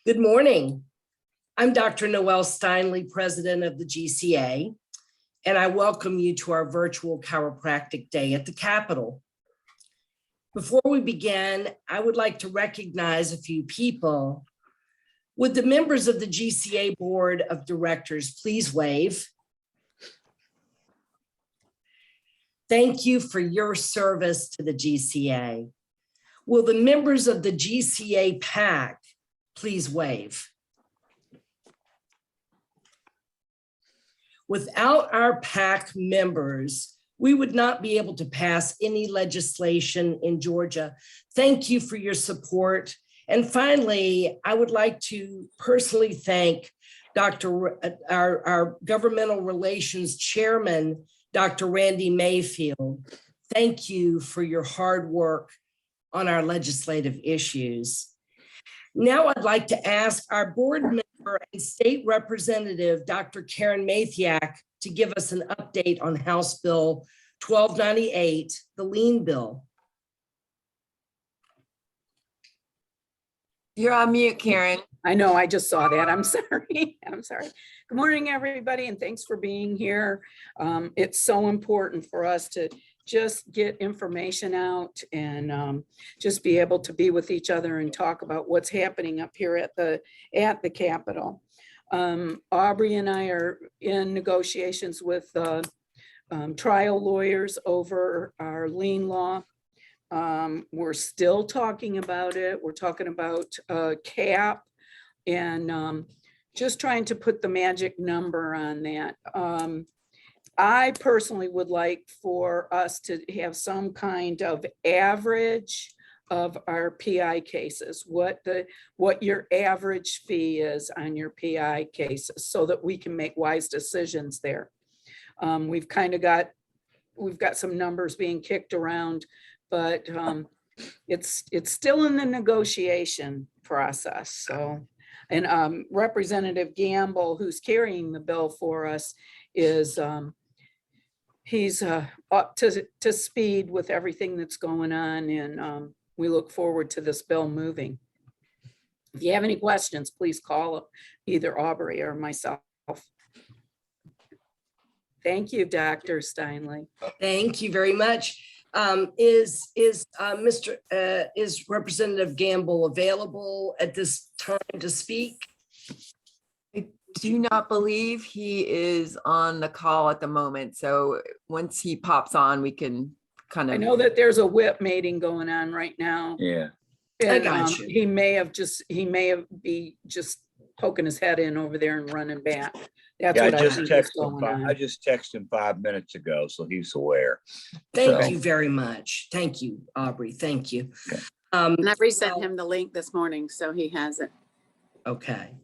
Good morning. I'm Dr. Noelle Steinle, president of the GCA, and I welcome you to our virtual chiropractic day at the Capitol. Before we begin, I would like to recognize a few people. Would the members of the GCA Board of Directors please wave? Thank you for your service to the GCA. Will the members of the GCA PAC please wave? Without our PAC members, we would not be able to pass any legislation in Georgia. Thank you for your support. And finally, I would like to personally thank our governmental relations chairman, Dr. Randy Mayfield. Thank you for your hard work on our legislative issues. Now I'd like to ask our board member and state representative, Dr. Karen Mathiak, to give us an update on House Bill 1298, the lien bill. You're on mute, Karen. I know, I just saw that. I'm sorry. I'm sorry. Good morning, everybody, and thanks for being here. It's so important for us to just get information out and just be able to be with each other and talk about what's happening up here at the Capitol. Aubrey and I are in negotiations with trial lawyers over our lien law. We're still talking about it. We're talking about cap and just trying to put the magic number on that. I personally would like for us to have some kind of average of our PI cases, what your average fee is on your PI cases, so that we can make wise decisions there. We've got some numbers being kicked around, but it's still in the negotiation process. So, and Representative Gamble, who's carrying the bill for us, is he's up to speed with everything that's going on, and we look forward to this bill moving. If you have any questions, please call either Aubrey or myself. Thank you, Dr. Steinle. Thank you very much. Is Representative Gamble available at this time to speak? I do not believe he is on the call at the moment. So once he pops on, we can kind of. I know that there's a whip mating going on right now. Yeah. And, I got you. he may have be just poking his head in over there and running back. That's Yeah, what I just think is texted him. going on. I just texted him 5 minutes ago, so he's aware. Thank So- you very much. Thank you, Aubrey. Thank you. Okay. And I've resent him the link this morning, so he has it. Okay.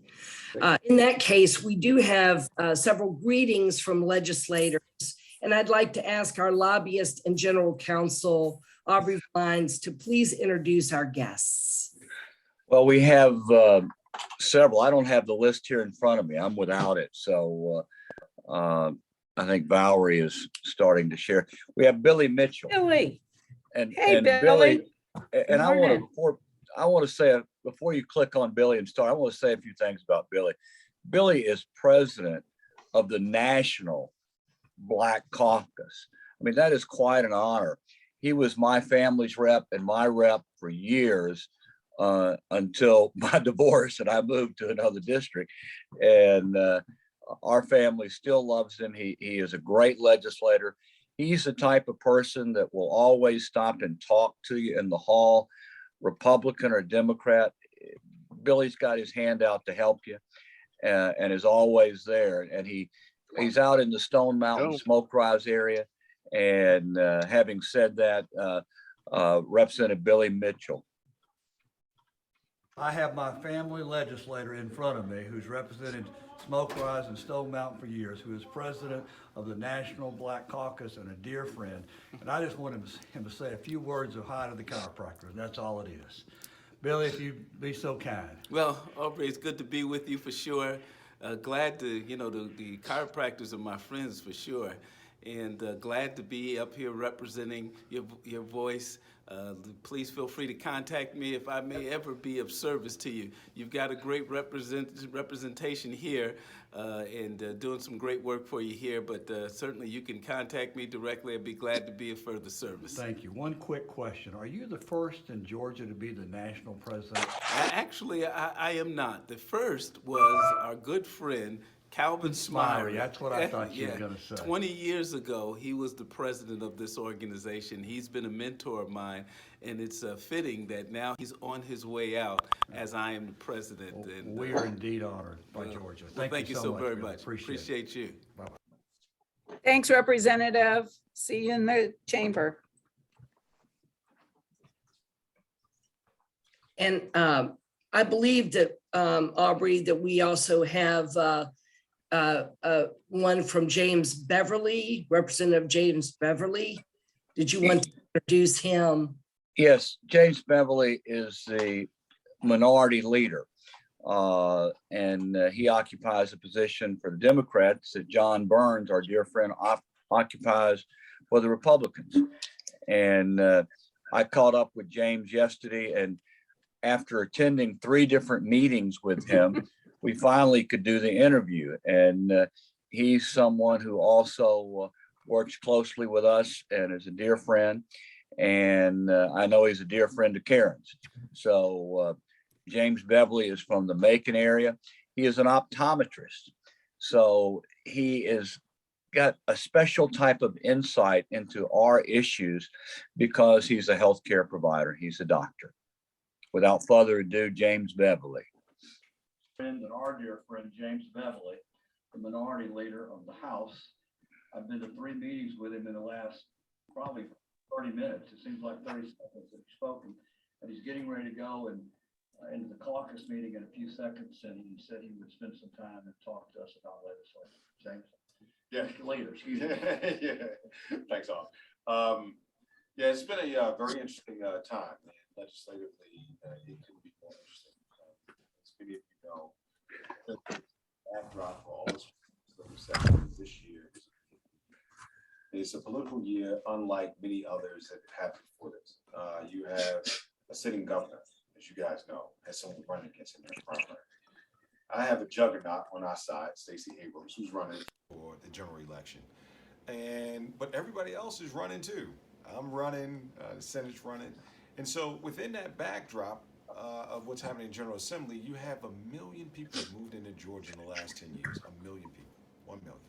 In that case, we do have several greetings from legislators, and I'd like to ask our lobbyist and general counsel, Aubrey Vines, to please introduce our guests. Well, we have several. I don't have the list here in front of me. I'm without it. So I think Valerie is starting to share. We have Billy Mitchell. Billy, And, hey, and Billy. and I want morning. to say, before you click on Billy and start, I want to say a few things about Billy. Billy is president of the National Black Caucus. I mean, that is quite an honor. He was my family's rep and my rep for years until my divorce, and I moved to another district. And our family still loves him. He is a great legislator. He's the type of person that will always stop and talk to you in the hall, Republican or Democrat. Billy's got his hand out to help you and is always there. And he's out in the Stone Mountain Smoke Rise area. And having said that, Representative Billy Mitchell. I have my family legislator in front of me who's represented Smoke Rise and Stone Mountain for years, who is president of the National Black Caucus and a dear friend. And I just wanted him to say a few words of hi to the chiropractor, and that's all it is. Billy, if you'd be so kind. Well, Aubrey, it's good to be with you for sure. Glad to, the chiropractors are my friends for sure. and glad to be up here representing your voice. Please feel free to contact me if I may ever be of service to you. You've got a great representation here and doing some great work for you here, but certainly you can contact me directly. I'd be glad to be of further service. Thank you. One quick question. Are you the first in Georgia to be the national president? Actually, I am not. The first was our good friend, Calvin Smiley, Smiley. that's what I thought you were gonna say. 20 years ago, he was the president of this organization. He's been a mentor of mine, and it's fitting that now he's on his way out as I am the president. Well, And we are indeed honored by Georgia. thank you so very Billy. much. Appreciate it. you. Bye-bye. Thanks, Representative. See you in the chamber. And I believe that, Aubrey, that we also have one from James Beverly, Representative James Beverly. Did you want to introduce him? Yes, James Beverly is the minority leader. And he occupies a position for the Democrats that John Burns, our dear friend, occupies for the Republicans. And I caught up with James yesterday, and after attending 3 different meetings with him, we finally could do the interview. And he's someone who also works closely with us and is a dear friend. And I know he's a dear friend to Karen's. So James Beverly is from the Macon area. He is an optometrist. So he is got a special type of insight into our issues because he's a healthcare provider. He's a doctor. Without further ado, James Beverly. Friend and our dear friend, James Beverly, the minority leader of the House. I've been to 3 meetings with him in the last probably 30 minutes. It seems like 30 seconds that he's spoken. And he's getting ready to go and into the caucus meeting in a few seconds. And he said he would spend some time and talk to us about legislation. James? Yeah. Later, excuse me. Yeah. Thanks, all. Yeah, it's been a very interesting time. Legislatively, it couldn't be more interesting. As many of you know, the backdrop for all this legislation this year is a political year unlike many others that happened before this. You have a sitting governor, as you guys know, has someone running against him in the primary. I have a juggernaut on our side, Stacey Abrams, who's running for the general election. But everybody else is running too. I'm running, the Senate's running. And so within that backdrop of what's happening in General Assembly, you have 1 million people have moved into Georgia in the last 10 years. 1 million people, 1 million.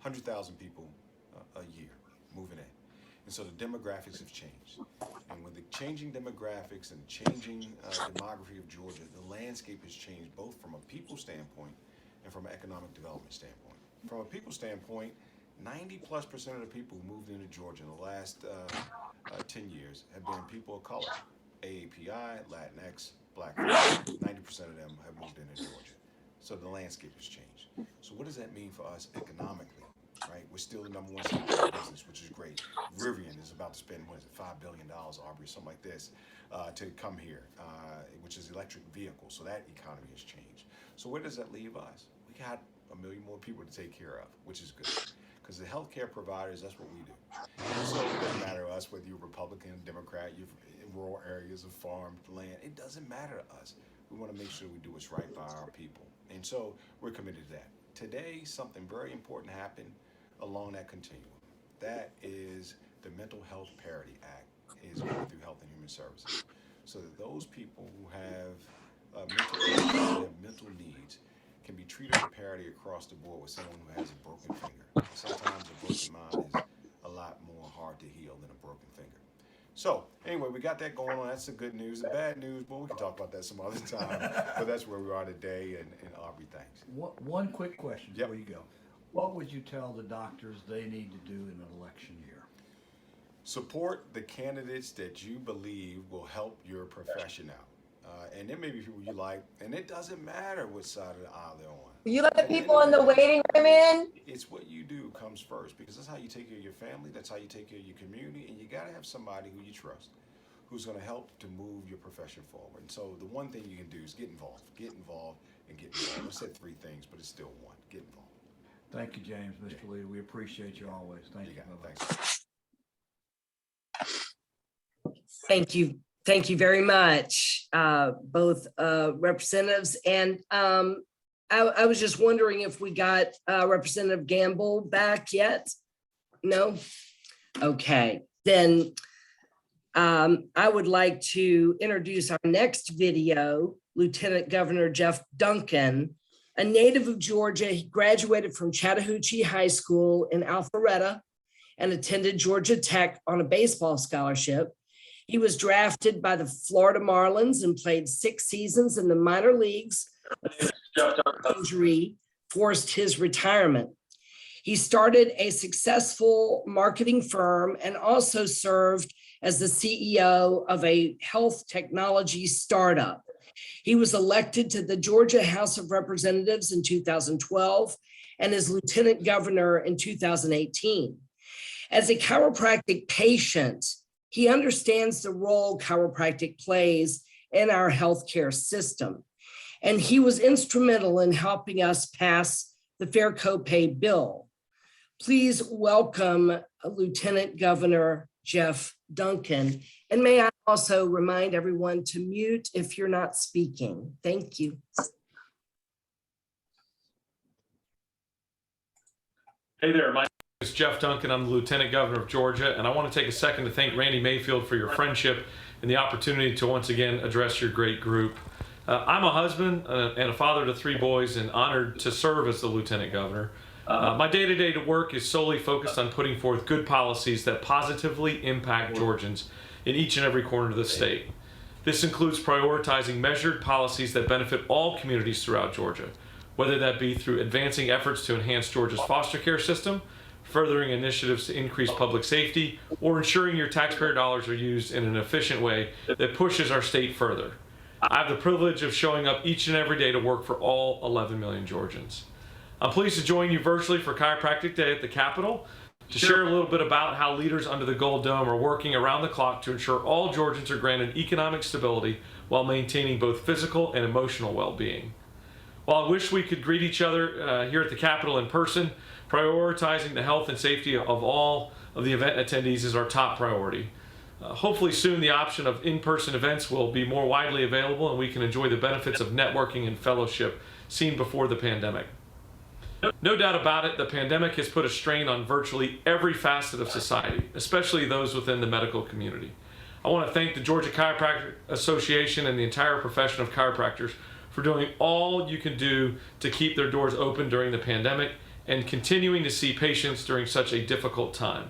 100,000 people a year moving in. And so the demographics have changed. And with the changing demographics and changing demography of Georgia, the landscape has changed both from a people standpoint and from an economic development standpoint. From a people standpoint, 90+% of the people who moved into Georgia in the last 10 years have been people of color, AAPI, Latinx, Black folks. 90% of them have moved into Georgia. So the landscape has changed. So what does that mean for us economically, right? We're still the #1 state in business, which is great. Rivian is about to spend, what is it, $5 billion, Aubrey, something like this, to come here, which is electric vehicles. So that economy has changed. So where does that leave us? We got 1 million more people to take care of, which is good. Because the healthcare providers, that's what we do. And so it doesn't matter to us whether you're Republican, Democrat, you're in rural areas of farmed land. It doesn't matter to us. We want to make sure we do what's right by our people. And so we're committed to that. Today, something very important happened along that continuum. That is the Mental Health Parity Act is going through Health and Human Services. So that those people who have mental needs can be treated with parity across the board with someone who has a broken finger. Sometimes a broken mind is a lot more hard to heal than a broken finger. So anyway, we got that going on. That's the good news. The bad news, well, we can talk about that some other time. But that's where we are today. And Aubrey, thanks. One quick question Yep. before you go. What would you tell the doctors they need to do in an election year? Support the candidates that you believe will help your profession out. And there may be people you like, and it doesn't matter what side of the aisle they're on. Will you let the people in the waiting room in? It's what you do comes first, because that's how you take care of your family, that's how you take care of your community, and you gotta have somebody who you trust, who's gonna help to move your profession forward. And so the one thing you can do is get involved, and get involved. I said 3 things, but it's still one, get involved. Thank you, James, Mr. Lee. We appreciate you always. Thank you. Bye-bye. Thank you. Thank you very much, both representatives. And I was just wondering if we got Representative Gamble back yet? No? Okay, then I would like to introduce our next video, Lieutenant Governor Jeff Duncan, a native of Georgia. He graduated from Chattahoochee High School in Alpharetta and attended Georgia Tech on a baseball scholarship. He was drafted by the Florida Marlins and played 6 seasons in the minor leagues. Injury forced his retirement. He started a successful marketing firm and also served as the CEO of a health technology startup. He was elected to the Georgia House of Representatives in 2012 and as lieutenant governor in 2018. As a chiropractic patient, he understands the role chiropractic plays in our healthcare system. And he was instrumental in helping us pass the fair copay bill. Please welcome Lieutenant Governor Jeff Duncan. And may I also remind everyone to mute if you're not speaking. Thank you. Hey there, my name is Jeff Duncan. I'm the Lieutenant Governor of Georgia, and I want to take a second to thank Randy Mayfield for your friendship and the opportunity to once again address your great group. I'm a husband and a father to 3 boys and honored to serve as the Lieutenant Governor. My day-to-day work is solely focused on putting forth good policies that positively impact Georgians in each and every corner of the state. This includes prioritizing measured policies that benefit all communities throughout Georgia, whether that be through advancing efforts to enhance Georgia's foster care system, furthering initiatives to increase public safety, or ensuring your taxpayer dollars are used in an efficient way that pushes our state further. I have the privilege of showing up each and every day to work for all 11 million Georgians. I'm pleased to join you virtually for Chiropractic Day at the Capitol to share a little bit about how leaders under the Gold Dome are working around the clock to ensure all Georgians are granted economic stability while maintaining both physical and emotional well-being. While I wish we could greet each other here at the Capitol in person, prioritizing the health and safety of all of the event attendees is our top priority. Hopefully soon the option of in-person events will be more widely available and we can enjoy the benefits of networking and fellowship seen before the pandemic. No doubt about it, the pandemic has put a strain on virtually every facet of society, especially those within the medical community. I want to thank the Georgia Chiropractic Association and the entire profession of chiropractors for doing all you can do to keep their doors open during the pandemic and continuing to see patients during such a difficult time.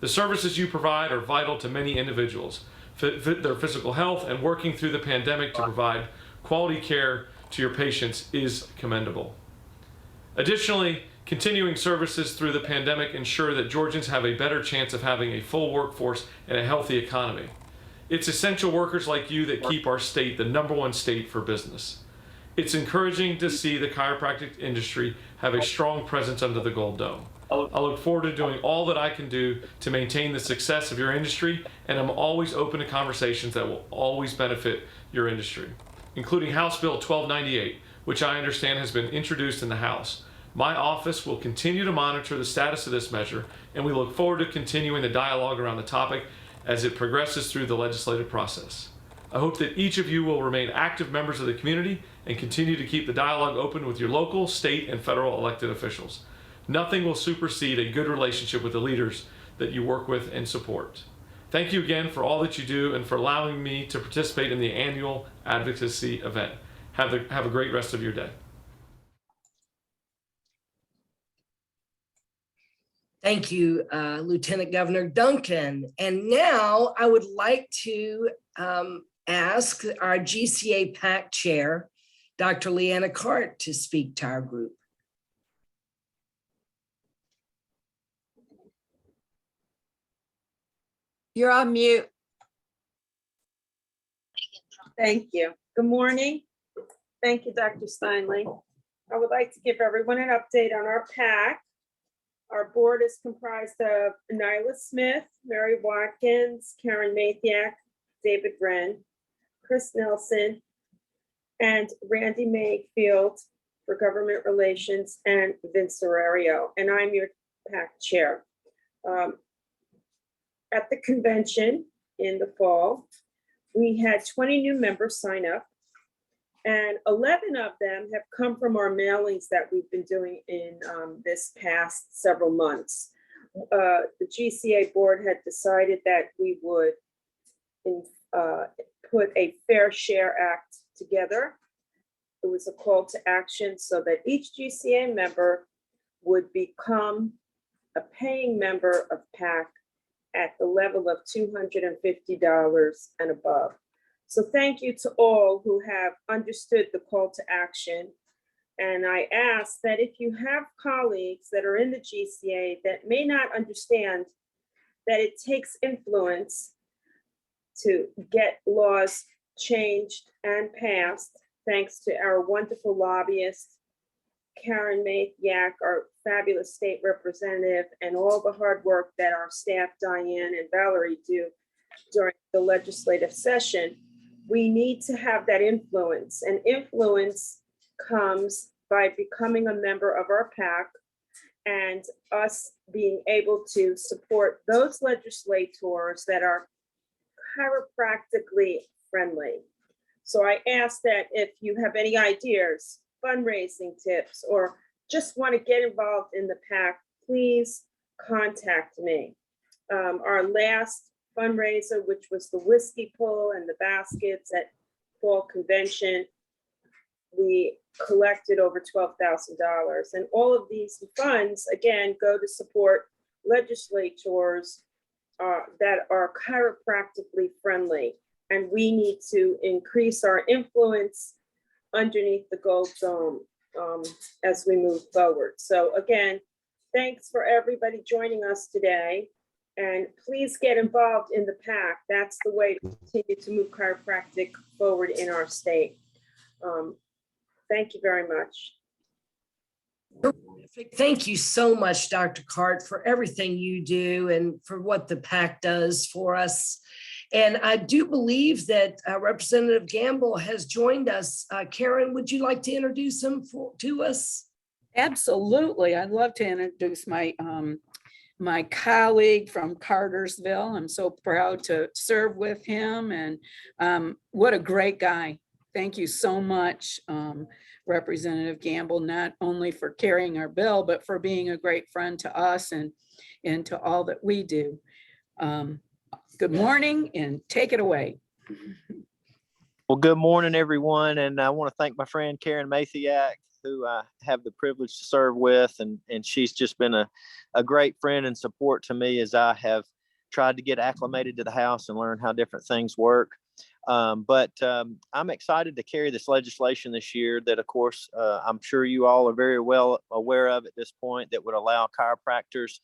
The services you provide are vital to many individuals, their physical health, and working through the pandemic to provide quality care to your patients is commendable. Additionally, continuing services through the pandemic ensure that Georgians have a better chance of having a full workforce and a healthy economy. It's essential workers like you that keep our state the #1 state for business. It's encouraging to see the chiropractic industry have a strong presence under the Gold Dome. I look forward to doing all that I can do to maintain the success of your industry, and I'm always open to conversations that will always benefit your industry, including House Bill 1298, which I understand has been introduced in the House. My office will continue to monitor the status of this measure, and we look forward to continuing the dialogue around the topic as it progresses through the legislative process. I hope that each of you will remain active members of the community and continue to keep the dialogue open with your local, state, and federal elected officials. Nothing will supersede a good relationship with the leaders that you work with and support. Thank you again for all that you do and for allowing me to participate in the annual advocacy event. Have a great rest of your day. Thank you, Lieutenant Governor Duncan. And now I would like to ask our GCA PAC Chair, Dr. Leanna Cart, to speak to our group. You're on mute. Thank you. Good morning. Thank you, Dr. Steinle. I would like to give everyone an update on our PAC. Our board is comprised of Nyla Smith, Mary Watkins, Karen Mathiak, David Wren, Chris Nelson, and Randy Mayfield for Government Relations, and Vince Arario, and I'm your PAC chair. At the convention in the fall, we had 20 new members sign up, and 11 of them have come from our mailings that we've been doing in this past several months. The GCA board had decided that we would put a Fair Share Act together. It was a call to action so that each GCA member would become a paying member of PAC at the level of $250 and above. So thank you to all who have understood the call to action. And I ask that if you have colleagues that are in the GCA that may not understand that it takes influence to get laws changed and passed, thanks to our wonderful lobbyist, Karen Mathiak, our fabulous state representative, and all the hard work that our staff, Diane and Valerie, do during the legislative session, we need to have that influence. And influence comes by becoming a member of our PAC and us being able to support those legislators that are chiropractically friendly. So I ask that if you have any ideas, fundraising tips, or just want to get involved in the PAC, please contact me. Our last fundraiser, which was the whiskey pull and the baskets at fall convention, we collected over $12,000. And all of these funds, again, go to support legislators that are chiropractically friendly. And we need to increase our influence underneath the gold dome as we move forward. So again, thanks for everybody joining us today. And please get involved in the PAC. That's the way to continue to move chiropractic forward in our state. Thank you very much. Terrific. Thank you so much, Dr. Cart, for everything you do and for what the PAC does for us. And I do believe that Representative Gamble has joined us. Karen, would you like to introduce him to us? Absolutely. I'd love to introduce my my colleague from Cartersville. I'm so proud to serve with him, and what a great guy. Thank you so much, Representative Gamble, not only for carrying our bill, but for being a great friend to us and to all that we do. Good morning and take it away. Well, good morning, everyone. And I want to thank my friend Karen Mathiak, who I have the privilege to serve with. And she's just been a great friend and support to me as I have tried to get acclimated to the House and learn how different things work. But I'm excited to carry this legislation this year that, of course, I'm sure you all are very well aware of at this point, that would allow chiropractors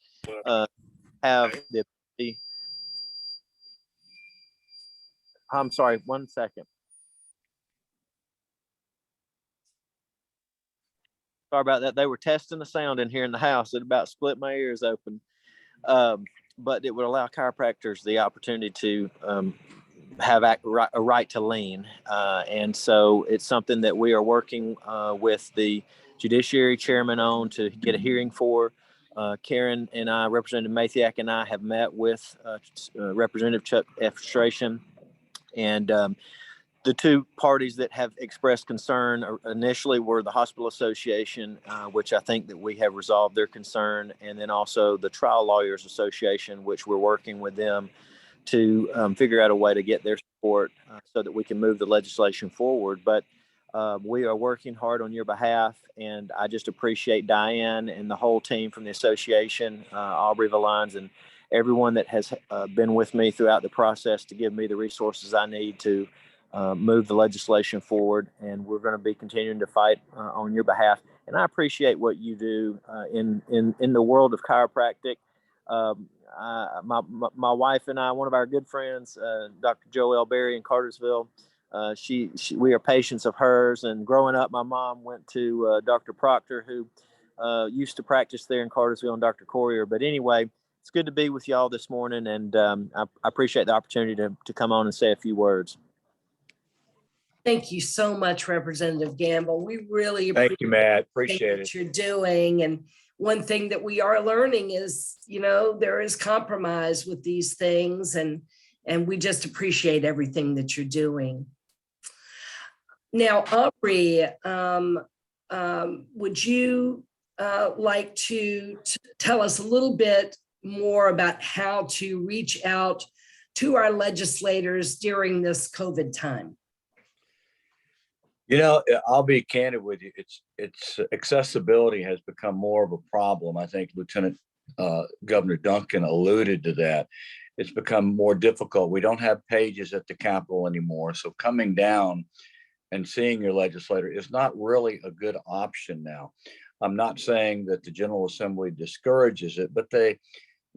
have the ability. I'm sorry, 1 second. Sorry about that. They were testing the sound in here in the house. It about split my ears open. But it would allow chiropractors the opportunity to have a right to lien. And so it's something that we are working with the Judiciary Chairman on to get a hearing for. Karen and I, Representative Mathiak and I, have met with Representative Chuck Efstration. And the two parties that have expressed concern initially were the Hospital Association, which I think that we have resolved their concern, and then also the Trial Lawyers Association, which we're working with them to figure out a way to get their support so that we can move the legislation forward. But we are working hard on your behalf, and I just appreciate Diane and the whole team from the association, Aubrey Valines, and everyone that has been with me throughout the process to give me the resources I need to move the legislation forward. And we're going to be continuing to fight on your behalf. And I appreciate what you do in the world of chiropractic. My wife and I, one of our good friends, Dr. Joelle Berry in Cartersville, we are patients of hers. And growing up, my mom went to Dr. Proctor, who used to practice there in Cartersville, and Dr. Corrier. But anyway, it's good to be with y'all this morning, and I appreciate the opportunity to come on and say a few words. Thank you so much, Representative Gamble. We really Thank you, Matt. appreciate Appreciate it. what you're doing. And one thing that we are learning is, there is compromise with these things, and we just appreciate everything that you're doing. Now, Aubrey, would you like to tell us a little bit more about how to reach out to our legislators during this COVID time? I'll be candid with you. It's accessibility has become more of a problem. I think Lieutenant Governor Duncan alluded to that. It's become more difficult. We don't have pages at the Capitol anymore. So coming down and seeing your legislator is not really a good option now. I'm not saying that the General Assembly discourages it, but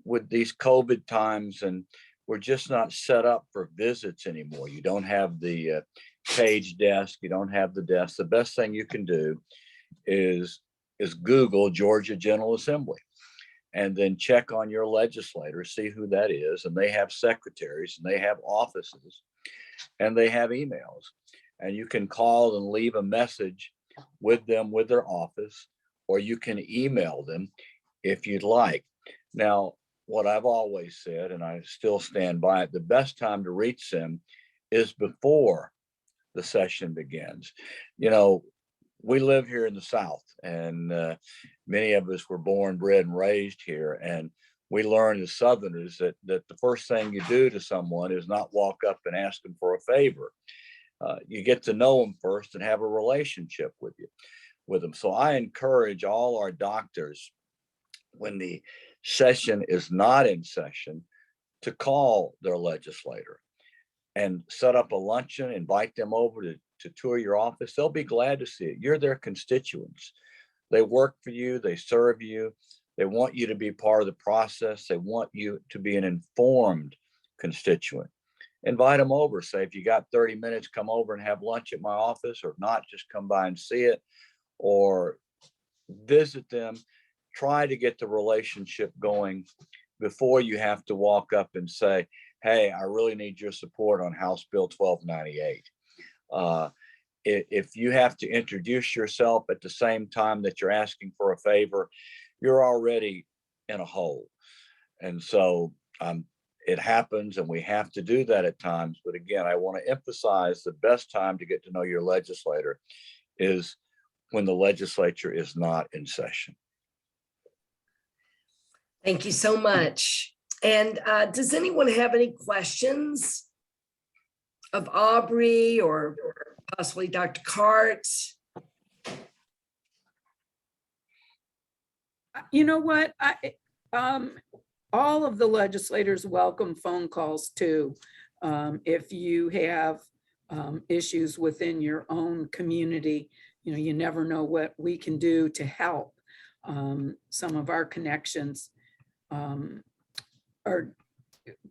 with these COVID times, and we're just not set up for visits anymore. You don't have the page desk. You don't have the desk. The best thing you can do is Google Georgia General Assembly, and then check on your legislator, see who that is. And they have secretaries, and they have offices, and they have emails, and you can call and leave a message with them, with their office, or you can email them if you'd like. Now, what I've always said, and I still stand by it, the best time to reach them is before the session begins. We live here in the South, and many of us were born, bred, and raised here. And we learned as Southerners that the first thing you do to someone is not walk up and ask them for a favor. You get to know them first and have a relationship with them. So I encourage all our doctors, when the session is not in session, to call their legislator and set up a luncheon, invite them over to tour your office. They'll be glad to see it. You're their constituents. They work for you, they serve you, they want you to be part of the process. They want you to be an informed constituent. Invite them over. Say, if you got 30 minutes, come over and have lunch at my office, or if not, just come by and see it, or visit them. Try to get the relationship going before you have to walk up and say, hey, I really need your support on House Bill 1298. If you have to introduce yourself at the same time that you're asking for a favor, you're already in a hole. And so it happens, and we have to do that at times. But again, I want to emphasize the best time to get to know your legislator is when the legislature is not in session. Thank you so much. And does anyone have any questions of Aubrey or possibly Dr. Cart? You know what? All of the legislators welcome phone calls too. If you have issues within your own community, you never know what we can do to help. Some of our connections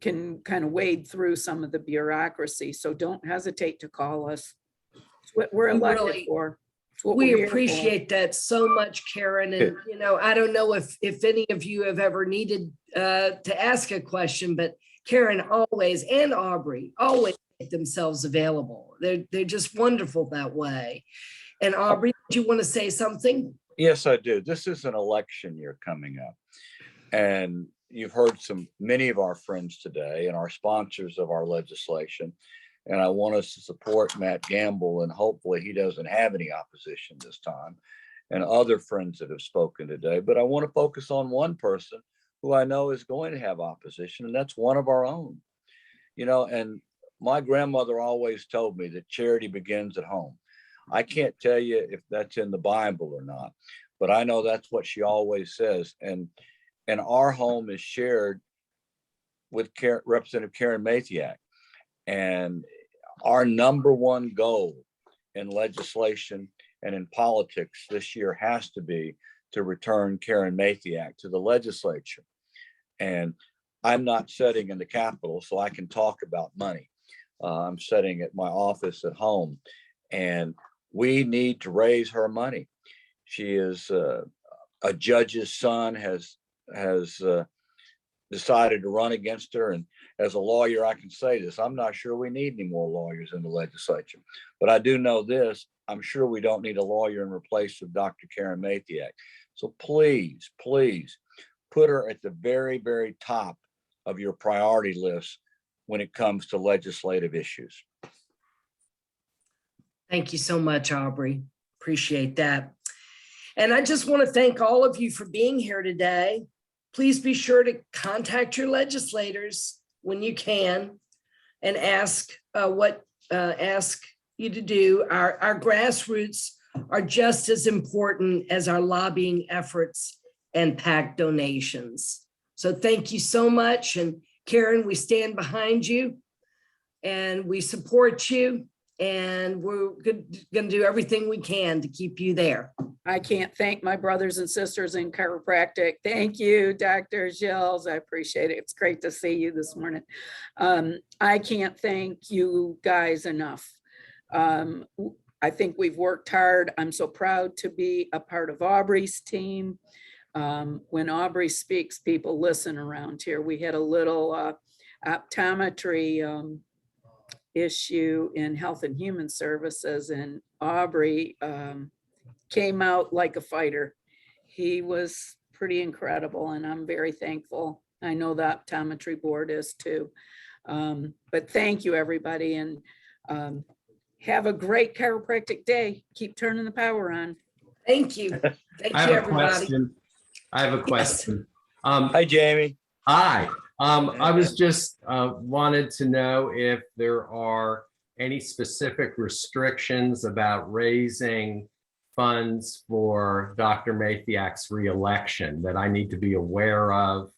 can kind of wade through some of the bureaucracy. So don't hesitate to call us. It's what we're elected for. We appreciate that so much, Karen. And, I don't know if any of you have ever needed to ask a question, but Karen always, and Aubrey, always make themselves available. They're just wonderful that way. And Aubrey, do you want to say something? Yes, I do. This is an election year coming up. And you've heard many of our friends today and our sponsors of our legislation. And I want us to support Matt Gamble, and hopefully he doesn't have any opposition this time, and other friends that have spoken today. But I want to focus on one person who I know is going to have opposition, and that's one of our own. And my grandmother always told me that charity begins at home. I can't tell you if that's in the Bible or not, but I know that's what she always says. And our home is shared with Representative Karen Mathiak. And our number one goal in legislation and in politics this year has to be to return Karen Mathiak to the legislature. And I'm not sitting in the Capitol, so I can talk about money. I'm sitting at my office at home, and we need to raise her money. She is a judge's son has decided to run against her, as a lawyer, I can say this. I'm not sure we need any more lawyers in the legislature, but I do know this. I'm sure we don't need a lawyer in replace of Dr. Karen Mathiak. So please, please put her at the very, very top of your priority list when it comes to legislative issues. Thank you so much, Aubrey. Appreciate that. And I just want to thank all of you for being here today. Please be sure to contact your legislators when you can and ask ask you to do. Our grassroots are just as important as our lobbying efforts and PAC donations. So thank you so much. And Karen, we stand behind you and we support you. And we're going to do everything we can to keep you there. I can't thank my brothers and sisters in chiropractic. Thank you, Dr. Gilles. I appreciate it. It's great to see you this morning. I can't thank you guys enough. I think we've worked hard. I'm so proud to be a part of Aubrey's team. When Aubrey speaks, people listen around here. We had a little optometry issue in Health and Human Services, and Aubrey came out like a fighter. He was pretty incredible, and I'm very thankful. I know the optometry board is too. But thank you, everybody, and have a great chiropractic day. Keep turning the power on. Thank you. Thank you, everybody. I have a question. Hi, Jamie. Hi. I was just wanted to know if there are any specific restrictions about raising funds for Dr. Mathiak's reelection that I need to be aware of.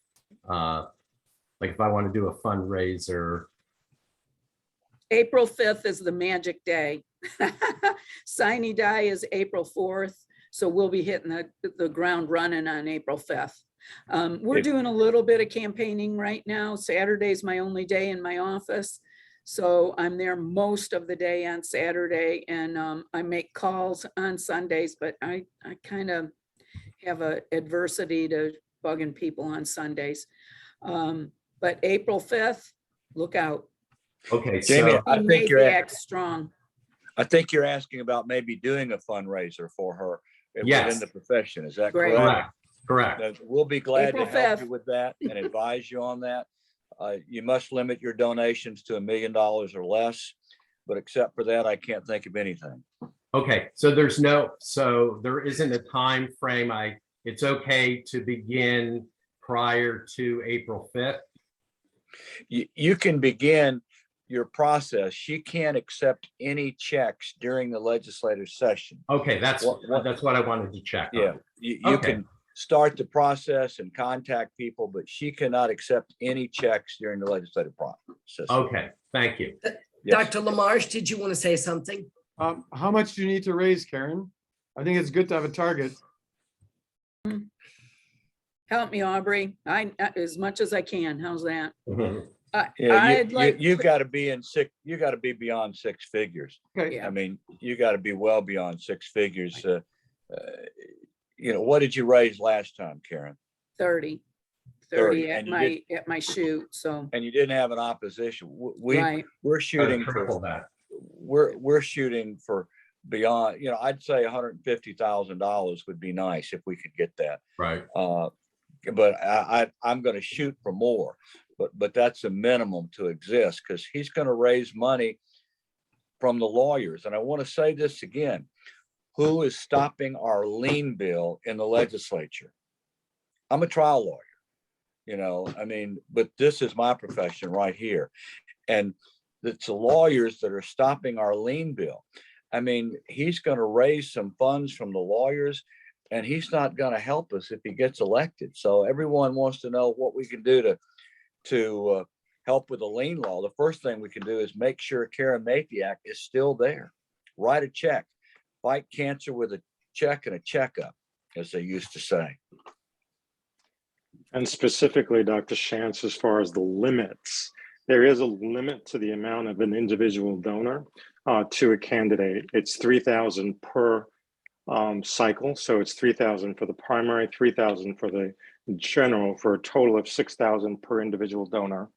Like if I want to do a fundraiser. April 5th is the magic day. Sine Die is April 4th. So we'll be hitting the ground running on April 5th. We're doing a little bit of campaigning right now. Saturday's my only day in my office. So I'm there most of the day on Saturday, and I make calls on Sundays, but I kind of have a adversity to bugging people on Sundays. But April 5th, look out. Okay, Jamie, so I think you're strong. I think you're asking about maybe doing a fundraiser for her within the profession. Is that Great. correct? Correct. We'll be glad April to help 5th. you with that and advise you on that. You must limit your donations to $1 million or less, but except for that, I can't think of anything. Okay, so there isn't a time frame. It's okay to begin prior to April 5th. You can begin your process. She can't accept any checks during the legislative session. Okay, that's what I wanted to check on. Yeah, you Okay. can start the process and contact people, but she cannot accept any checks during the legislative process. Okay, thank you. Yes. Dr. Lamarche, did you want to say something? How much do you need to raise, Karen? I think it's good to have a target. Help me, Aubrey. As much as I can. How's that? Yeah, I'd like. you've got to be you got to be beyond six figures. Okay. Yeah. I mean, you got to be well beyond six figures. What did you raise last time, Karen? 30 and at my shoot. So And you didn't have an opposition. right. We're shooting Triple for that. we're shooting for beyond. I'd say $150,000 would be nice if we could get that. Right. But I'm going to shoot for more. But that's a minimum to exist, because he's going to raise money from the lawyers. And I want to say this again. Who is stopping our lien bill in the legislature? I'm a trial lawyer, but this is my profession right here. And it's the lawyers that are stopping our lien bill. I mean, he's going to raise some funds from the lawyers, and he's not going to help us if he gets elected. So everyone wants to know what we can do to help with the lien law. The first thing we can do is make sure Karen Mathiak is still there. Write a check. Fight cancer with a check and a checkup, as they used to say. And specifically, Dr. Shantz, as far as the limits, there is a limit to the amount of an individual donor to a candidate. It's 3,000 per cycle. So it's 3,000 for the primary, 3,000 for the general, for a total of 6,000 per individual donor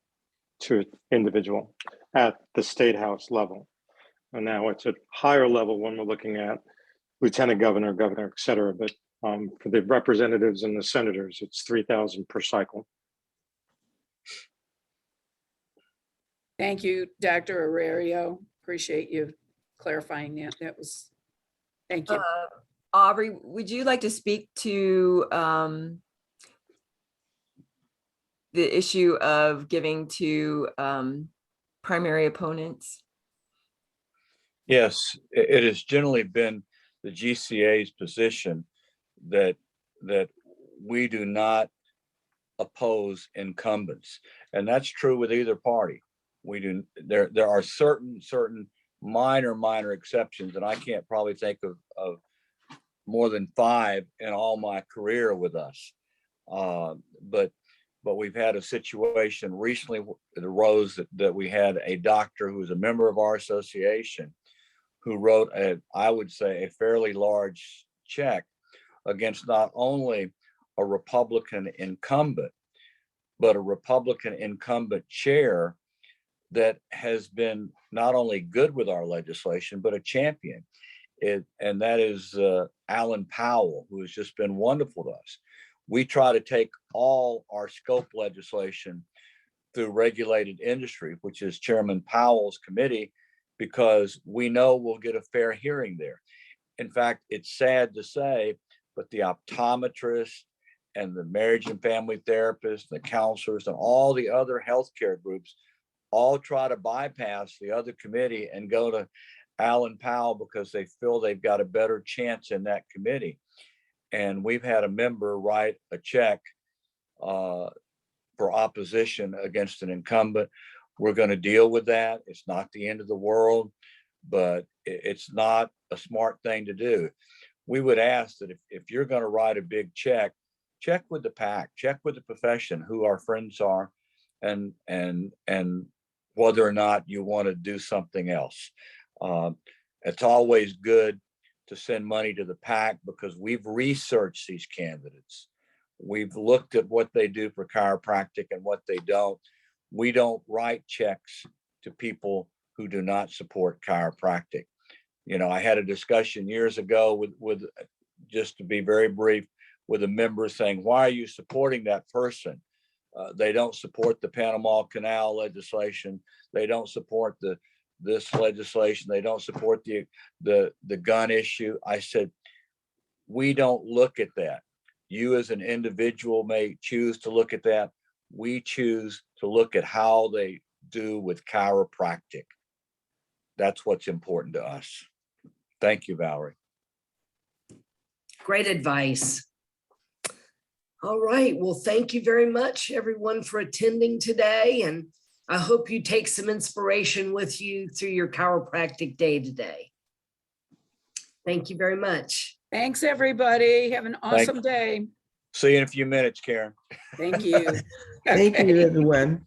to an individual at the state house level. And now it's at higher level when we're looking at lieutenant governor, governor, et cetera. But for the representatives and the senators, it's 3,000 per cycle. Thank you, Dr. Arerio. Appreciate you clarifying that. That was, thank you. Aubrey, would you like to speak to the issue of giving to primary opponents? Yes, it has generally been the GCA's position that we do not oppose incumbents, and that's true with either party. We do. There are certain minor exceptions, and I can't probably think of more than 5 in all my career with us. But we've had a situation recently that arose that we had a doctor who was a member of our association who wrote I would say a fairly large check against not only a Republican incumbent, but a Republican incumbent chair that has been not only good with our legislation, but a champion. And that is Alan Powell, who has just been wonderful to us. We try to take all our scope legislation through regulated industry, which is Chairman Powell's committee, because we know we'll get a fair hearing there. In fact, it's sad to say, but the optometrists and the marriage and family therapists, the counselors, and all the other healthcare groups all try to bypass the other committee and go to Alan Powell because they feel they've got a better chance in that committee. And we've had a member write a check for opposition against an incumbent. We're going to deal with that. It's not the end of the world, but it's not a smart thing to do. We would ask that if you're going to write a big check with the PAC, check with the profession, who our friends are, and whether or not you want to do something else. It's always good to send money to the PAC because we've researched these candidates. We've looked at what they do for chiropractic and what they don't. We don't write checks to people who do not support chiropractic. You know, I had a discussion years ago with just to be very brief, with a member saying, why are you supporting that person? They don't support the Panama Canal legislation. They don't support this legislation. They don't support the gun issue. I said, we don't look at that. You as an individual may choose to look at that. We choose to look at how they do with chiropractic. That's what's important to us. Thank you, Valerie. Great advice. All right. Well, thank you very much, everyone, for attending today. And I hope you take some inspiration with you through your chiropractic day today. Thank you very much. Thanks, everybody. Have an awesome day. See you in a few minutes, Karen. Thank you. Thank you, everyone.